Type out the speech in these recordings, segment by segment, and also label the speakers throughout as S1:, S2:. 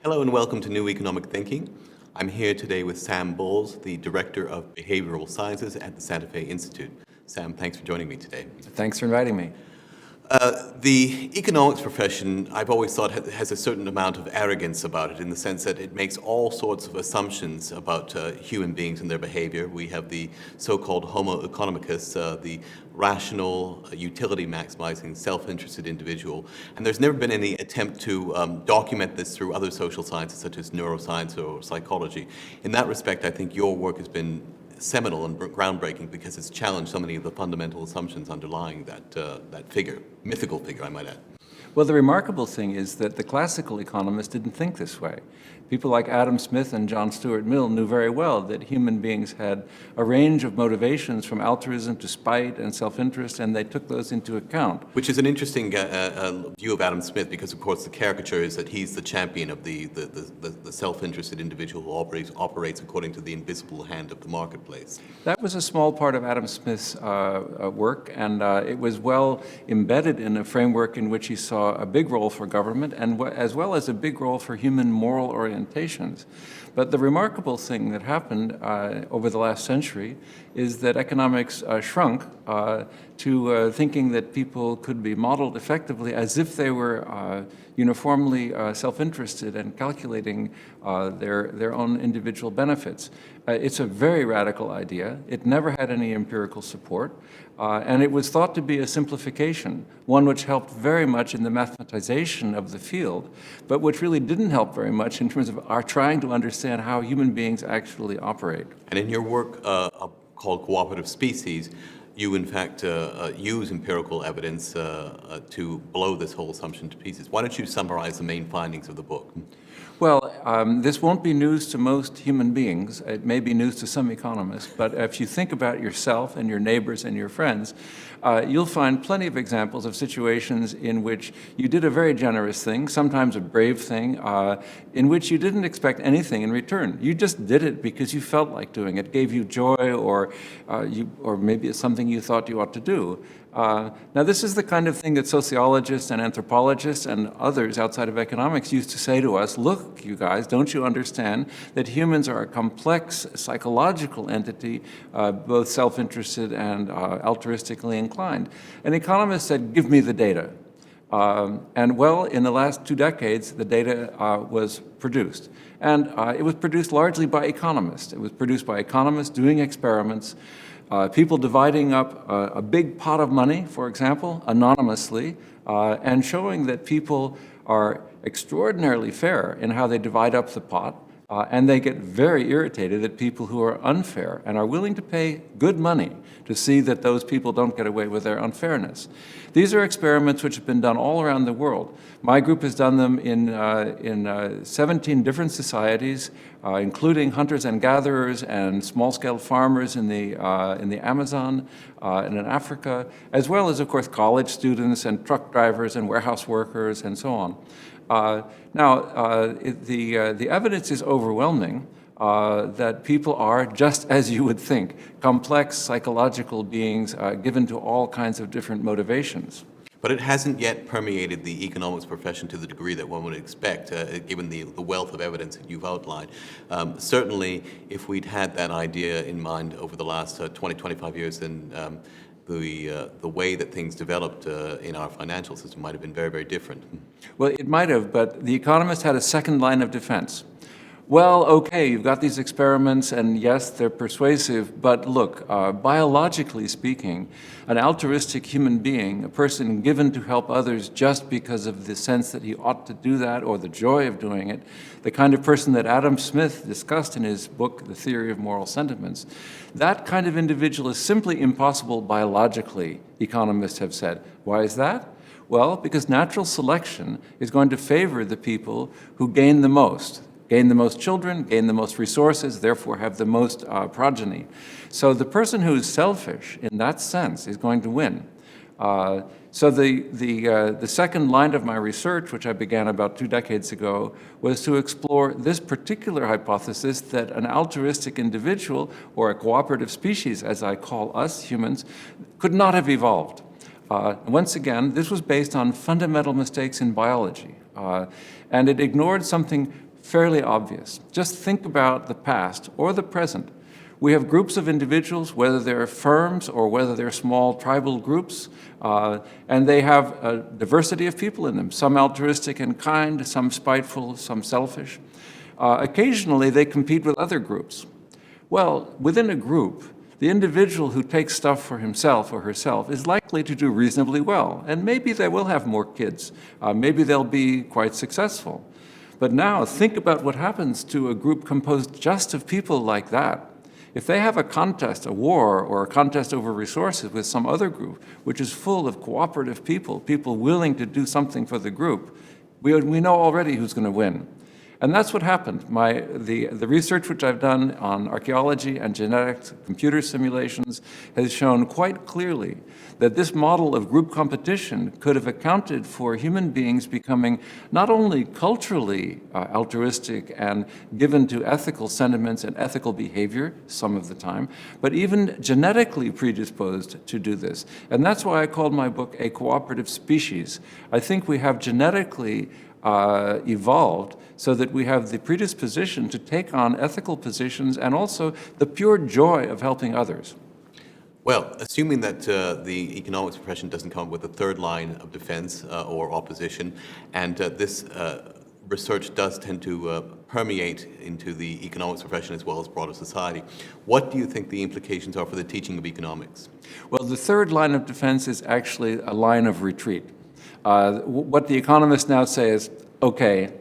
S1: Hello and welcome to New Economic Thinking. I'm here today with Sam Bowles, the Director of Behavioral Sciences at the Santa Fe Institute. Sam, thanks for joining me today.
S2: Thanks for inviting me.
S1: The economics profession, I've always thought, has a certain amount of arrogance about it in the sense that it makes all sorts of assumptions about human beings and their behavior. We have the so-called Homo Economicus, the rational, utility-maximizing, self-interested individual. And there's never been any attempt to document this through other social sciences such as neuroscience or psychology. In that respect, I think your work has been seminal and groundbreaking because it's challenged so many of the fundamental assumptions underlying that figure, mythical figure, I might add.
S2: Well, the remarkable thing is that the classical economists didn't think this way. People like Adam Smith and John Stuart Mill knew very well that human beings had a range of motivations from altruism to spite and self-interest, and they took those into account.
S1: Which is an interesting view of Adam Smith because, of course, the caricature is that he's the champion of the self-interested individual who operates according to the invisible hand of the marketplace.
S2: That was a small part of Adam Smith's work, and it was well embedded in a framework in which he saw a big role for government and as well as a big role for human moral orientations. But the remarkable thing that happened over the last century is that economics shrunk to thinking that people could be modeled effectively as if they were uniformly self-interested and calculating their own individual benefits. It's a very radical idea. It never had any empirical support, and it was thought to be a simplification, one which helped very much in the mathematization of the field, but which really didn't help very much in terms of our trying to understand how human beings actually operate.
S1: And in your work called Cooperative Species, you in fact use empirical evidence to blow this whole assumption to pieces. Why don't you summarize the main findings of the book?
S2: Well, this won't be news to most human beings. It may be news to some economists, but if you think about yourself and your neighbors and your friends, you'll find plenty of examples of situations in which you did a very generous thing, sometimes a brave thing, in which you didn't expect anything in return. You just did it because you felt like doing it. It gave you joy, or maybe it's something you thought you ought to do. Now, this is the kind of thing that sociologists and anthropologists and others outside of economics used to say to us, look, you guys, don't you understand that humans are a complex psychological entity, both self-interested and altruistically inclined? And economists said, give me the data. And well, in the last 2 decades, the data was produced. And it was produced largely by economists. It was produced by economists doing experiments, people dividing up a big pot of money, for example, anonymously, and showing that people are extraordinarily fair in how they divide up the pot, and they get very irritated at people who are unfair and are willing to pay good money to see that those people don't get away with their unfairness. These are experiments which have been done all around the world. My group has done them in 17 different societies, including hunters and gatherers and small-scale farmers in the Amazon and in Africa, as well as, of course, college students and truck drivers and warehouse workers and so on. The evidence is overwhelming that people are, just as you would think, complex psychological beings given to all kinds of different motivations.
S1: But it hasn't yet permeated the economics profession to the degree that one would expect, given the wealth of evidence that you've outlined. Certainly, if we'd had that idea in mind over the last 20, 25 years, then the way that things developed in our financial system might have been very, very different.
S2: Well, it might have, but the economists had a second line of defense. Well, okay, you've got these experiments, and yes, they're persuasive, but look, biologically speaking, an altruistic human being, a person given to help others just because of the sense that he ought to do that or the joy of doing it, the kind of person that Adam Smith discussed in his book, The Theory of Moral Sentiments, that kind of individual is simply impossible biologically, economists have said. Why is that? Well, because natural selection is going to favor the people who gain the most children, gain the most resources, therefore have the most progeny. So the person who is selfish in that sense is going to win. So the second line of my research, which I began about 2 decades ago, was to explore this particular hypothesis that an altruistic individual, or a cooperative species, as I call us humans, could not have evolved. Once again, this was based on fundamental mistakes in biology, and it ignored something fairly obvious. Just think about the past or the present. We have groups of individuals, whether they're firms or whether they're small tribal groups, and they have a diversity of people in them, some altruistic and kind, some spiteful, some selfish. Occasionally, they compete with other groups. Well, within a group, the individual who takes stuff for himself or herself is likely to do reasonably well, and maybe they will have more kids. Maybe they'll be quite successful. But now, think about what happens to a group composed just of people like that. If they have a contest, a war, or a contest over resources with some other group, which is full of cooperative people, people willing to do something for the group, we know already who's going to win. And that's what happened. The research which I've done on archaeology and genetics, computer simulations, has shown quite clearly that this model of group competition could have accounted for human beings becoming not only culturally altruistic and given to ethical sentiments and ethical behavior some of the time, but even genetically predisposed to do this. And that's why I called my book A Cooperative Species. I think we have genetically evolved so that we have the predisposition to take on ethical positions and also the pure joy of helping others.
S1: Well, assuming that the economics profession doesn't come up with a third line of defense or opposition, and this research does tend to permeate into the economics profession as well as broader society, what do you think the implications are for the teaching of economics?
S2: Well, the third line of defense is actually a line of retreat. What the economists now say is, okay,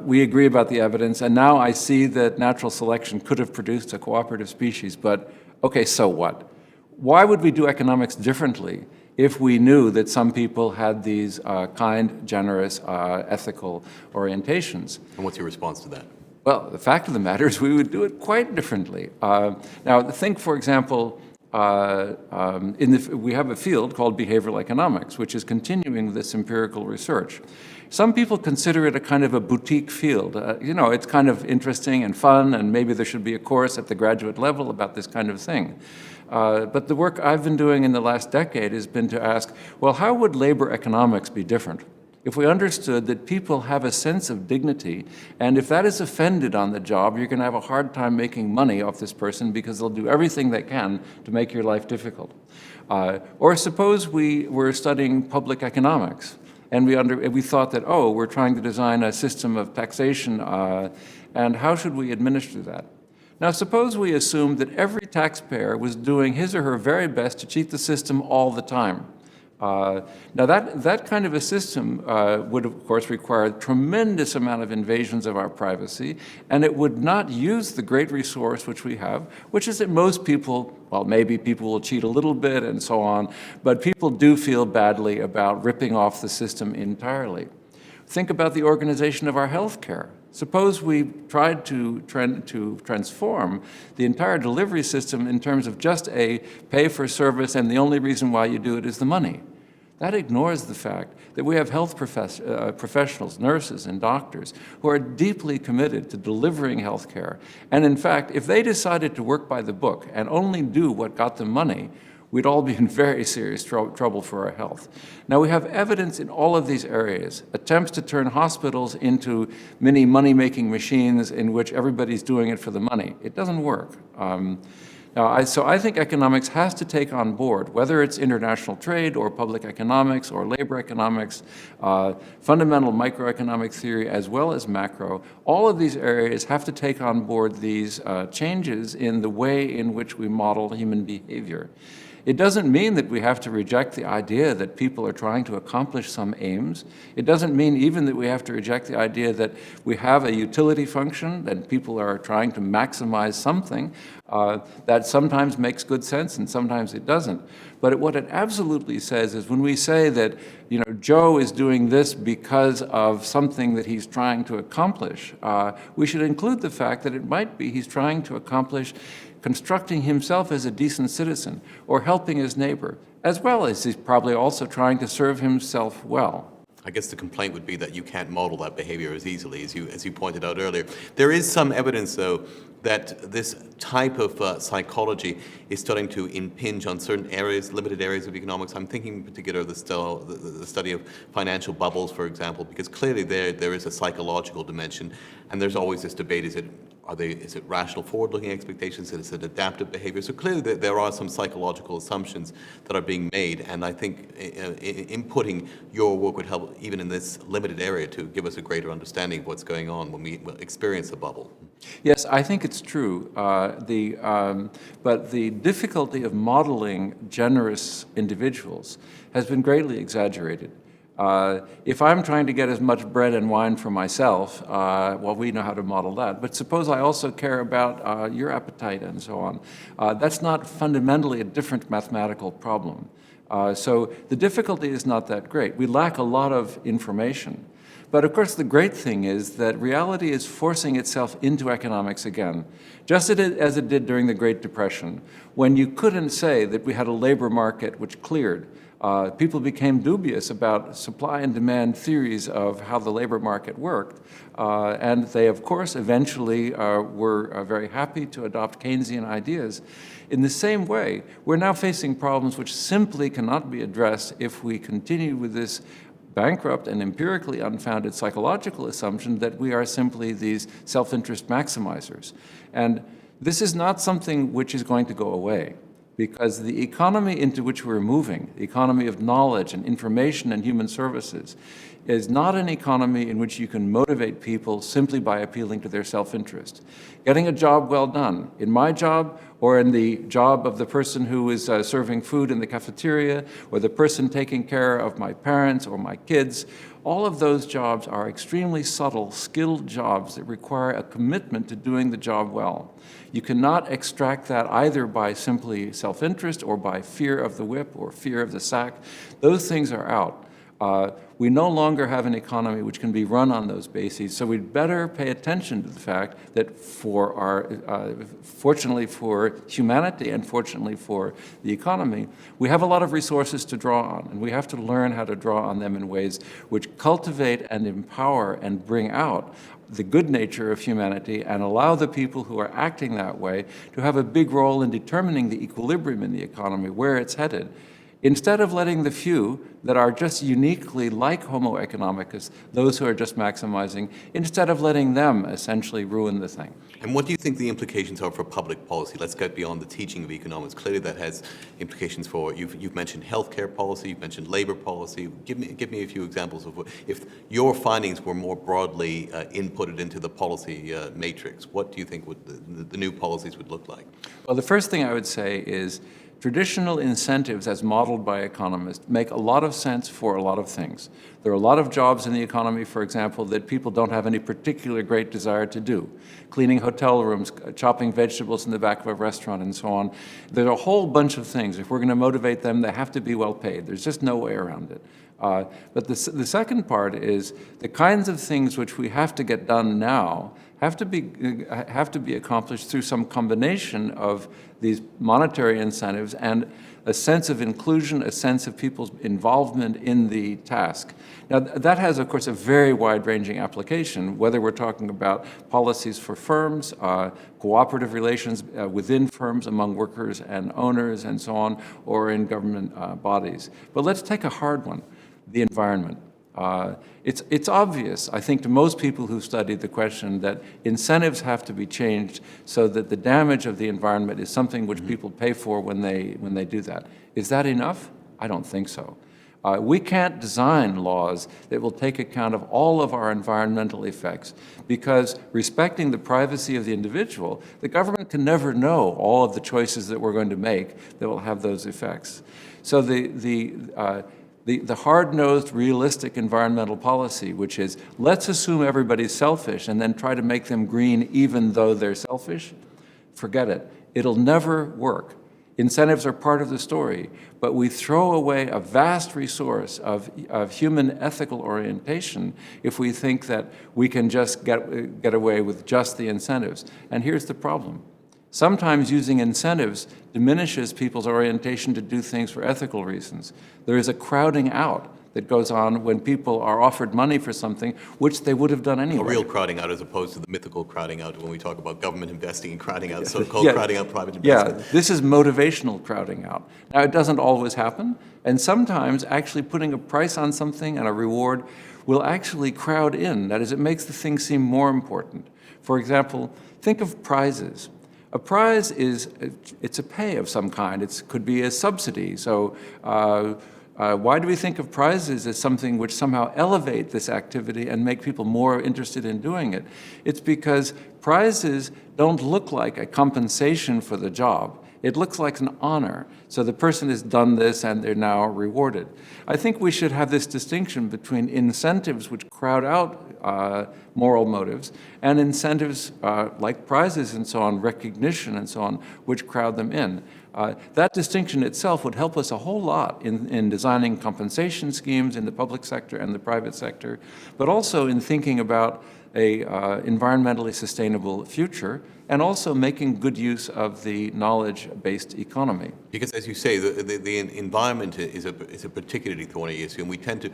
S2: we agree about the evidence, and now I see that natural selection could have produced a cooperative species, but okay, so what? Why would we do economics differently if we knew that some people had these kind, generous, ethical orientations?
S1: And what's your response to that?
S2: Well, the fact of the matter is we would do it quite differently. Now, think, for example, we have a field called behavioral economics, which is continuing this empirical research. Some people consider it a kind of a boutique field. It's kind of interesting and fun, and maybe there should be a course at the graduate level about this kind of thing. But the work I've been doing in the last decade has been to ask, well, how would labor economics be different? If we understood that people have a sense of dignity, and if that is offended on the job, you're going to have a hard time making money off this person because they'll do everything they can to make your life difficult. Or suppose we were studying public economics, and we thought that, oh, we're trying to design a system of taxation, and how should we administer that? Now, suppose we assumed that every taxpayer was doing his or her very best to cheat the system all the time. Now, that kind of a system would, of course, require a tremendous amount of invasions of our privacy, and it would not use the great resource which we have, which is that most people, well, maybe people will cheat a little bit and so on, but people do feel badly about ripping off the system entirely. Think about the organization of our health care. Suppose we tried to transform the entire delivery system in terms of just a pay for service, and the only reason why you do it is the money. That ignores the fact that we have health professionals, nurses and doctors, who are deeply committed to delivering health care. And in fact, if they decided to work by the book and only do what got them money, we'd all be in very serious trouble for our health. Now, we have evidence in all of these areas, attempts to turn hospitals into mini money-making machines in which everybody's doing it for the money. It doesn't work. So I think economics has to take on board, whether it's international trade or public economics or labor economics, fundamental microeconomic theory as well as macro, all of these areas have to take on board these changes in the way in which we model human behavior. It doesn't mean that we have to reject the idea that people are trying to accomplish some aims. It doesn't mean even that we have to reject the idea that we have a utility function, that people are trying to maximize something that sometimes makes good sense and sometimes it doesn't. But what it absolutely says is when we say that, Joe is doing this because of something that he's trying to accomplish, we should include the fact that it might be he's trying to accomplish constructing himself as a decent citizen or helping his neighbor, as well as he's probably also trying to serve himself well.
S1: I guess the complaint would be that you can't model that behavior as easily as you pointed out earlier. There is some evidence, though, that this type of psychology is starting to impinge on certain areas, limited areas of economics. I'm thinking in particular of the study of financial bubbles, for example, because clearly there is a psychological dimension, and there's always this debate: is it rational forward-looking expectations? Is it adaptive behavior? So clearly there are some psychological assumptions that are being made, and I think inputting your work would help, even in this limited area, to give us a greater understanding of what's going on when we experience a bubble.
S2: Yes, I think it's true. But the difficulty of modeling generous individuals has been greatly exaggerated. If I'm trying to get as much bread and wine for myself, well, we know how to model that. But suppose I also care about your appetite and so on. That's not fundamentally a different mathematical problem. So the difficulty is not that great. We lack a lot of information. But of course, the great thing is that reality is forcing itself into economics again, just as it did during the Great Depression, when you couldn't say that we had a labor market which cleared. People became dubious about supply and demand theories of how the labor market worked. And they, of course, eventually were very happy to adopt Keynesian ideas. In the same way, we're now facing problems which simply cannot be addressed if we continue with this bankrupt and empirically unfounded psychological assumption that we are simply these self-interest maximizers. And this is not something which is going to go away, because the economy into which we're moving, the economy of knowledge and information and human services, is not an economy in which you can motivate people simply by appealing to their self-interest. Getting a job well done, in my job or in the job of the person who is serving food in the cafeteria, or the person taking care of my parents or my kids, all of those jobs are extremely subtle, skilled jobs that require a commitment to doing the job well. You cannot extract that either by simply self-interest or by fear of the whip or fear of the sack. Those things are out. We no longer have an economy which can be run on those bases, so we'd better pay attention to the fact that fortunately for humanity and fortunately for the economy, we have a lot of resources to draw on, and we have to learn how to draw on them in ways which cultivate and empower and bring out the good nature of humanity and allow the people who are acting that way to have a big role in determining the equilibrium in the economy, where it's headed. Instead of letting the few that are just uniquely like Homo Economicus, those who are just maximizing, instead of letting them essentially ruin the thing.
S1: And what do you think the implications are for public policy? Let's get beyond the teaching of economics. Clearly that has implications for, you've mentioned healthcare policy, you've mentioned labor policy. Give me a few examples of if your findings were more broadly inputted into the policy matrix, what do you think the new policies would look like?
S2: Well, the first thing I would say is traditional incentives as modeled by economists make a lot of sense for a lot of things. There are a lot of jobs in the economy, for example, that people don't have any particular great desire to do. Cleaning hotel rooms, chopping vegetables in the back of a restaurant, and so on. There are a whole bunch of things. If we're going to motivate them, they have to be well paid. There's just no way around it. But the second part is the kinds of things which we have to get done now have to be accomplished through some combination of these monetary incentives and a sense of inclusion, a sense of people's involvement in the task. Now, that has, of course, a very wide-ranging application, whether we're talking about policies for firms, cooperative relations within firms among workers and owners and so on, or in government bodies. But let's take a hard one, the environment. It's obvious, I think, to most people who've studied the question that incentives have to be changed so that the damage of the environment is something which people pay for when they do that. Is that enough? I don't think so. We can't design laws that will take account of all of our environmental effects because respecting the privacy of the individual, the government can never know all of the choices that we're going to make that will have those effects. So the hard-nosed, realistic environmental policy, which is let's assume everybody's selfish and then try to make them green even though they're selfish, forget it. It'll never work. Incentives are part of the story, but we throw away a vast resource of human ethical orientation if we think that we can just get away with just the incentives. And here's the problem. Sometimes using incentives diminishes people's orientation to do things for ethical reasons. There is a crowding out that goes on when people are offered money for something which they would have done anyway.
S1: A real crowding out as opposed to the mythical crowding out when we talk about government investing and crowding out, so-called
S2: Yeah.
S1: crowding out private
S2: Yeah,
S1: investment.
S2: this is motivational crowding out. Now, it doesn't always happen, and sometimes actually putting a price on something and a reward will actually crowd in. That is, it makes the thing seem more important. For example, think of prizes. A prize it's a pay of some kind. It could be a subsidy. So why do we think of prizes as something which somehow elevate this activity and make people more interested in doing it? It's because prizes don't look like a compensation for the job. It looks like an honor. So the person has done this and they're now rewarded. I think we should have this distinction between incentives which crowd out moral motives and incentives like prizes and so on, recognition and so on, which crowd them in. That distinction itself would help us a whole lot in designing compensation schemes in the public sector and the private sector, but also in thinking about a environmentally sustainable future, and also making good use of the knowledge-based economy.
S1: Because, as you say, the environment is a particularly thorny issue, and we tend to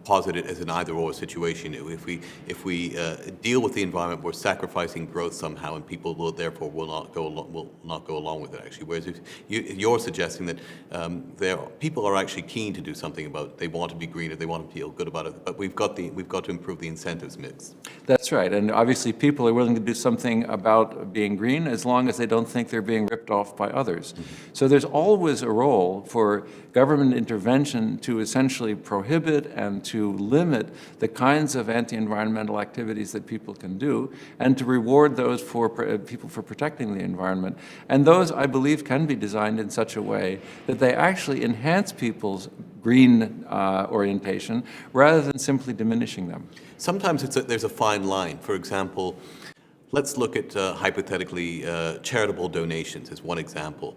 S1: posit it as an either-or situation. If we deal with the environment, we're sacrificing growth somehow, and people will therefore will not go along with it. Actually, whereas if you're suggesting that people are actually keen to do something about it. They want to be greener, they want to feel good about it, but we've got to improve the incentives mix.
S2: That's right, and obviously people are willing to do something about being green as long as they don't think they're being ripped off by others. Mm-hmm. So there's always a role for government intervention to essentially prohibit and to limit the kinds of anti-environmental activities that people can do, and to reward those people for protecting the environment. And those, I believe, can be designed in such a way that they actually enhance people's green orientation rather than simply diminishing them.
S1: Sometimes there's a fine line. For example, let's look at hypothetically charitable donations as one example.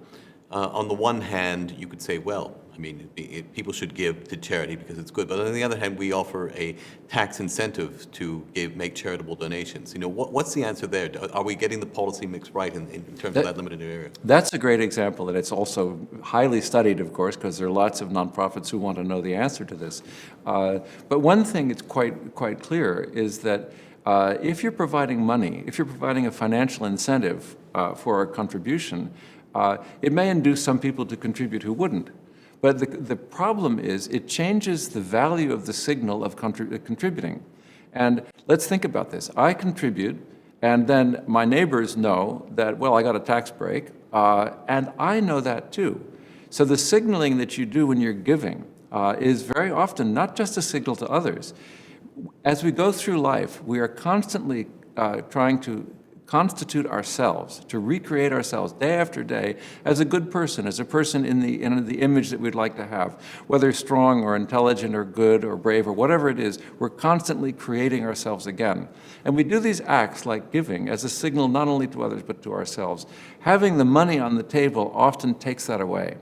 S1: On the one hand, you could say, well, I mean, people should give to charity because it's good. But on the other hand, we offer a tax incentive to make charitable donations. You know, what's the answer there? Are we getting the policy mix right in terms of that limited area?
S2: That's a great example, and it's also highly studied, of course, because there are lots of nonprofits who want to know the answer to this. But one thing that's quite clear is that if you're providing money, if you're providing a financial incentive for a contribution, it may induce some people to contribute who wouldn't. But the problem is it changes the value of the signal of contributing. And let's think about this. I contribute, and then my neighbors know that, well, I got a tax break, and I know that too. So the signaling that you do when you're giving is very often not just a signal to others. As we go through life, we are constantly trying to constitute ourselves, to recreate ourselves day after day as a good person, as a person in the image that we'd like to have. Whether strong or intelligent or good or brave or whatever it is, we're constantly creating ourselves again. And we do these acts like giving as a signal not only to others but to ourselves. Having the money on the table often takes that away.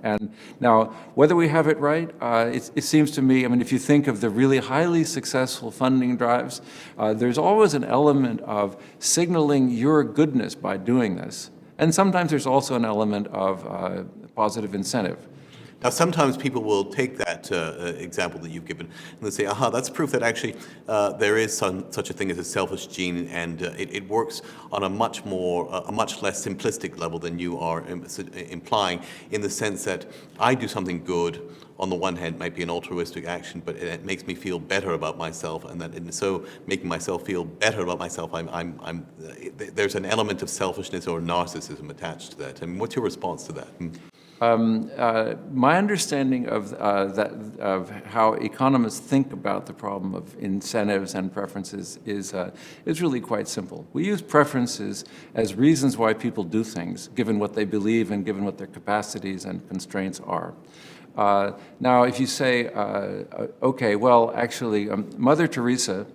S2: And now, whether we have it right, it seems to me, I mean, if you think of the really highly successful funding drives, there's always an element of signaling your goodness by doing this. And sometimes there's also an element of positive incentive.
S1: Now, sometimes people will take that example that you've given and they'll say, aha, that's proof that actually there is such a thing as a selfish gene, and it works on a much less simplistic level than you are implying, in the sense that I do something good. On the one hand, it might be an altruistic action, but it makes me feel better about myself, and that in so making myself feel better about myself, there's an element of selfishness or narcissism attached to that. I mean, what's your response to that?
S2: My understanding of how economists think about the problem of incentives and preferences is really quite simple. We use preferences as reasons why people do things, given what they believe and given what their capacities and constraints are. Now, if you say, okay, well, actually, Mother Teresa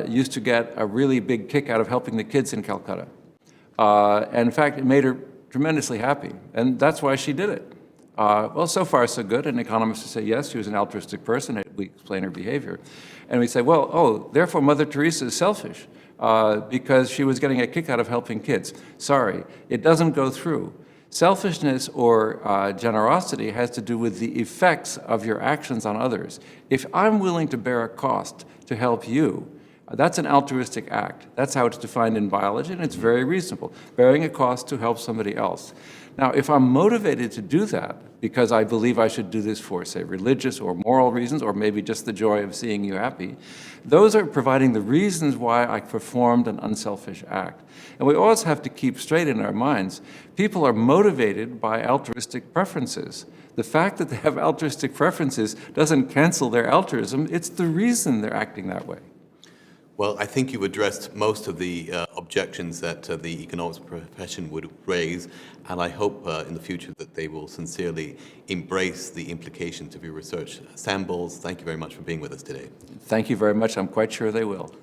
S2: used to get a really big kick out of helping the kids in Calcutta. And in fact, it made her tremendously happy, and that's why she did it. Well, so far so good, and economists would say, yes, she was an altruistic person, and we explain her behavior. And we say, well, oh, therefore Mother Teresa is selfish because she was getting a kick out of helping kids. Sorry, it doesn't go through. Selfishness or generosity has to do with the effects of your actions on others. If I'm willing to bear a cost to help you, that's an altruistic act. That's how it's defined in biology, and it's very reasonable, bearing a cost to help somebody else. Now, if I'm motivated to do that because I believe I should do this for, say, religious or moral reasons, or maybe just the joy of seeing you happy, those are providing the reasons why I performed an unselfish act. And we always have to keep straight in our minds, people are motivated by altruistic preferences. The fact that they have altruistic preferences doesn't cancel their altruism, it's the reason they're acting that way.
S1: Well, I think you addressed most of the objections that the economics profession would raise, and I hope in the future that they will sincerely embrace the implications of your research. Sam Bowles, thank you very much for being with us today.
S2: Thank you very much. I'm quite sure they will.